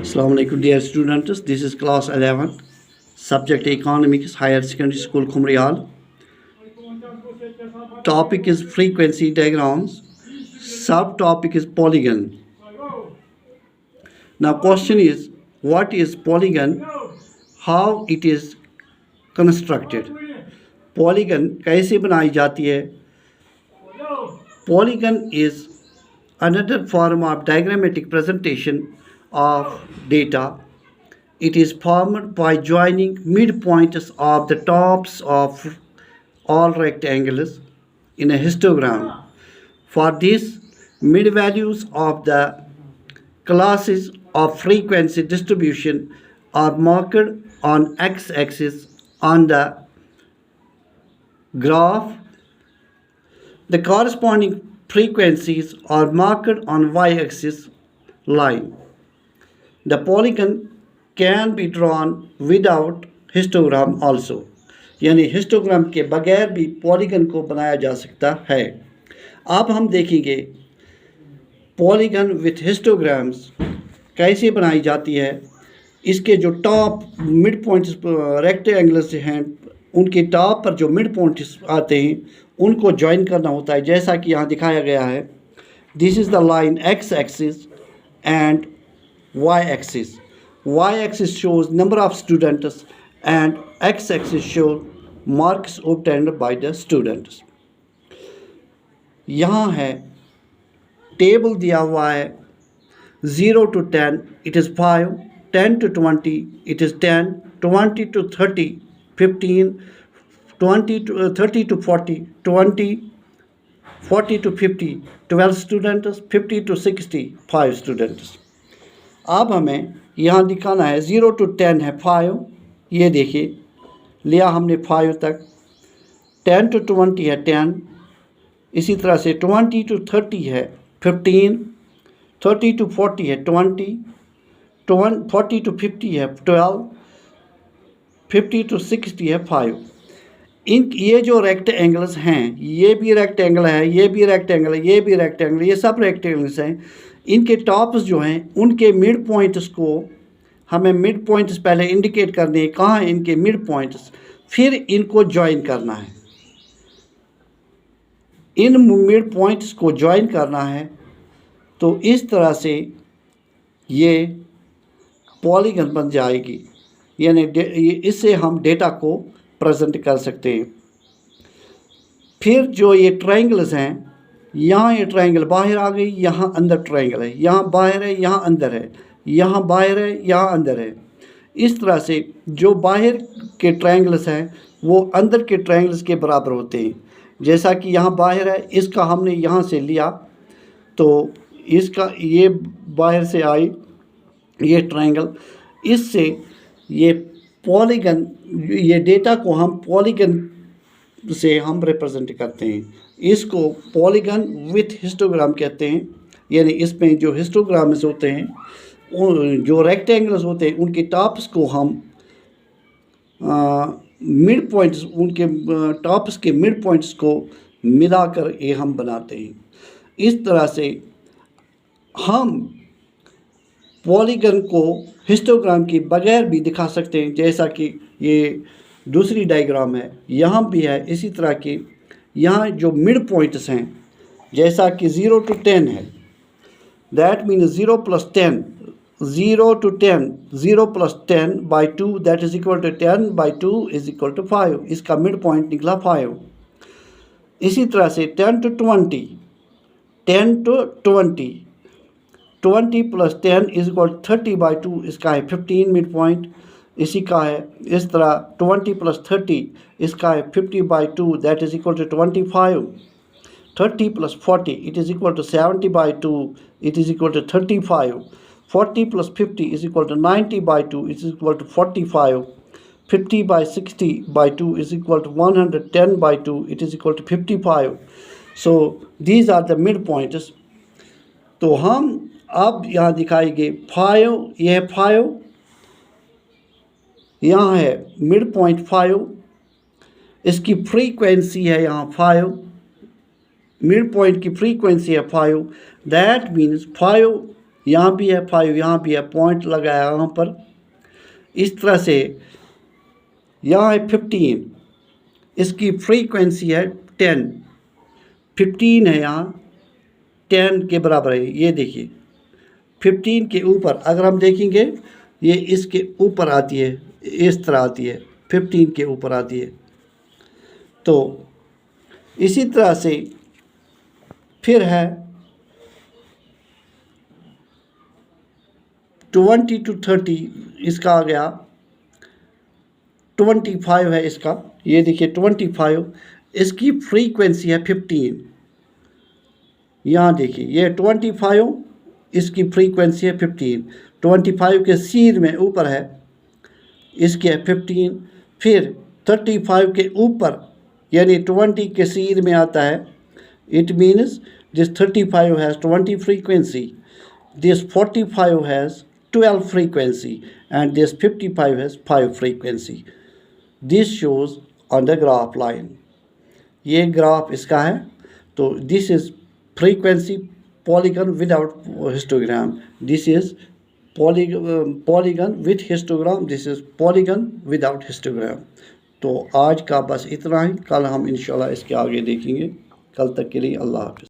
Assalamu alaikum dear students, this is class 11, subject economics, higher secondary school Khumriyal. Topic is frequency diagrams, subtopic is polygon. Now question is, what is polygon, how it is constructed? Polygon कैसे बनाई जाती है? Polygon is another form of diagrammatic presentation of data. It is formed by joining midpoints of the tops of all rectangles in a histogram. For this, mid values of the classes of frequency distribution are marked on x-axis on the graph. The corresponding frequencies are marked on y-axis line. The polygon can be drawn without histogram also. यानी histogram के बगैर भी polygon को बनाया जा सकता है. अब हम देखेंगे पॉलीगन विथ हिस्टोग्राम्स कैसे बनाई जाती है. इसके जो टॉप मिड पॉइंट्स रेक्टेंगल्स हैं, उनके टॉप पर जो मिड पॉइंट्स आते हैं उनको ज्वाइन करना होता है, जैसा कि यहाँ दिखाया गया है. This is the line x axis and y axis. Y axis shows number of students and x axis shows marks obtained by the students. यहाँ है टेबल दिया हुआ है 0 to 10 it is 5, 10 to 20 it is 10, 20 to 30 15, 20 to 30 to 40 20, 40 to 50 12 students, 50 to 60 5 students. अब हमें यहाँ दिखाना है 0 to 10 है 5, ये देखिए लिया हमने 5 तक. 10 to 20 है 10, इसी तरह से 20 to 30 है 15, 30 to 40 है 20, 40 to 50 है 12, 50 to 60 है 5. ये जो रेक्टेंगल्स हैं, ये भी रेक्टेंगल है, ये भी रेक्टेंगल है, ये भी रेक्टेंगल, ये सब रेक्टेंगल्स हैं. इनके टॉप्स जो हैं उनके मिड पॉइंट्स को हमें मिड पॉइंट्स पहले इंडिकेट करने हैं, कहाँ हैं इनके मिड पॉइंट्स, फिर इनको ज्वाइन करना है. इन मिड पॉइंट्स को ज्वाइन करना है. तो इस तरह से ये पॉलीगन बन जाएगी, यानी इससे हम डेटा को प्रेजेंट कर सकते हैं. फिर जो ये ट्रायंगल्स हैं, यहाँ ये ट्रायंगल बाहर आ गई, यहाँ अंदर ट्रायंगल है, यहाँ बाहर है, यहाँ अंदर है, यहाँ बाहर है, यहाँ अंदर है. इस तरह से जो बाहर के ट्रायंगल्स हैं वो अंदर के ट्रायंगल्स के बराबर होते हैं. जैसा कि यहाँ बाहर है, इसका हमने यहाँ से लिया तो इसका ये बाहर से आई ये ट्रायंगल, इससे ये पॉलीगन, ये डेटा को हम पॉलीगन से हम रिप्रेजेंट करते हैं. इसको पॉलीगन विथ हिस्टोग्राम कहते हैं. यानी इसमें जो हिस्टोग्राम्स होते हैं, जो रेक्टेंगल्स होते हैं, उनके टॉप्स को हम मिड पॉइंट्स, उनके टॉप्स के मिड पॉइंट्स को मिलाकर ये हम बनाते हैं. इस तरह से हम पॉलीगन को हिस्टोग्राम के बगैर भी दिखा सकते हैं, जैसा कि ये दूसरी डायग्राम है, यहाँ भी है इसी तरह की. यहाँ जो मिड पॉइंट्स हैं, जैसा कि 0 to 10 है, that means 0 plus 10, 0 to 10, 0 plus 10 by 2 that is equal to 10 by 2 is equal to 5. इसका मिड पॉइंट निकला 5. इसी तरह से 10 to 20, 10 to 20, 20 plus 10 is equal 30 by 2, इसका है 15 मिड पॉइंट. इसी का है इस तरह 20 plus 30, इसका है 50 by 2 that is equal to 25. 30 plus 40 it is equal to 70 by 2, it is equal to 35. 40 plus 50 is equal to 90 by 2, it is equal to 45. 50 by 60 by 2 is equal to 110 by 2, it is equal to 55. So these are the mid points. तो हम अब यहाँ दिखाएंगे 5, यह है 5, यहाँ है mid point 5, इसकी फ्रीक्वेंसी है यहाँ 5, मिड पॉइंट की फ्रीक्वेंसी है 5. दैट मीन्स 5 यहाँ भी है 5, यहाँ भी है, पॉइंट लगाया यहाँ पर। इस तरह से यहाँ है 15, इसकी फ्रीक्वेंसी है 10, 15 है यहाँ, 10 के बराबर है। ये देखिए 15 के ऊपर अगर हम देखेंगे ये इसके ऊपर आती है, इस तरह आती है, 15 के ऊपर आती है। तो इसी तरह से फिर है 20 to 30, इसका आ गया 25 है इसका। ये देखिए 25, इसकी फ्रीक्वेंसी है 15। यहाँ देखिए ये 25, इसकी फ्रीक्वेंसी है 15। 25 के सीध में ऊपर है, इसके है 15। फिर 35 के ऊपर यानी 20 के सीध में आता है। It means this 35 has 20 frequency, this 45 has 12 frequency, and this 55 has 5 frequency. This shows on the graph line. ये ग्राफ इसका है। तो this is frequency polygon without histogram, this is polygon with histogram, this is polygon without histogram. तो आज का बस इतना ही, कल हम इंशाल्लाह इसके आगे देखेंगे। कल तक के लिए अल्लाह हाफ़िज़।